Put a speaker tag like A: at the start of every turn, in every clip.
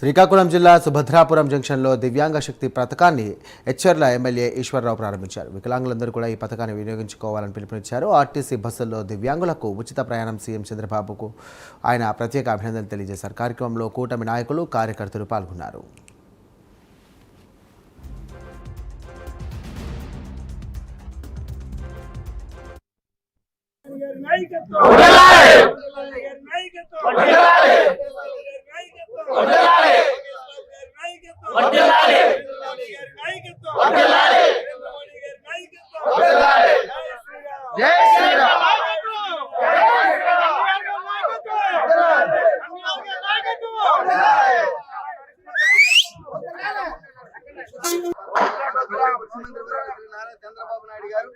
A: శ్రీకాకుళం జిల్లా సుభద్రాపురం జంక్షన్లో దివ్యాంగ శక్తి పథకాన్ని ఎచ్చర్ల ఎమ్మెల్యే ఈశ్వరరావు ప్రారంభించారు. వికలాంగులందరూ కూడా ఈ పథకాన్ని వినియోగించుకోవాలని పిలుపునిచ్చారు. ఆర్టీసీ బస్సుల్లో దివ్యాంగులకు ఉచిత ప్రయాణం సీఎం చంద్రబాబుకు ఆయన ప్రత్యేక అభినందనలు తెలియజేశారు. కార్యక్రమంలో కూటమి నాయకులు, కార్యకర్తలు పాల్గొన్నారు.
B: చంద్రబాబు నాయుడు గారు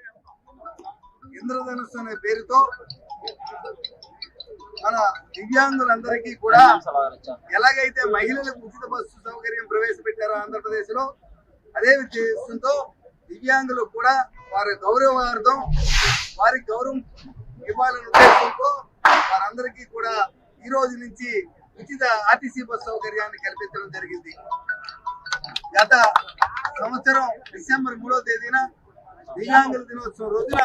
B: ఇంద్రధనుస్సు అనే పేరుతో మన దివ్యాంగులందరికీ కూడా ఎలాగైతే మహిళలకు ఉచిత బస్సు సౌకర్యం ప్రవేశపెట్టారో ఆంధ్రప్రదేశ్ లో, అదే ఉద్దేశంతో దివ్యాంగులకు కూడా వారి గౌరవార్థం వారికి గౌరవం ఇవ్వాలనే ఉద్దేశంతో వారందరికీ కూడా ఈ రోజు నుంచి ఉచిత ఆర్టీసీ బస్సు సౌకర్యాన్ని కల్పించడం జరిగింది. గత సంవత్సరం డిసెంబర్ 3వ తేదీన దివ్యాంగుల దినోత్సవం రోజున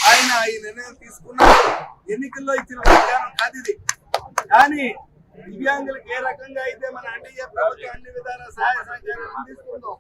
B: ఆయన ఈ నిర్ణయం తీసుకున్నారు. ఎన్నికల్లో ఇచ్చిన వాగ్దానం కాదు ఇది. కానీ దివ్యాంగులకు ఏ రకంగా అయితే మన ఎన్డీఏ ప్రభుత్వం అన్ని విధాల సహాయ సహకారాలు తీసుకుందో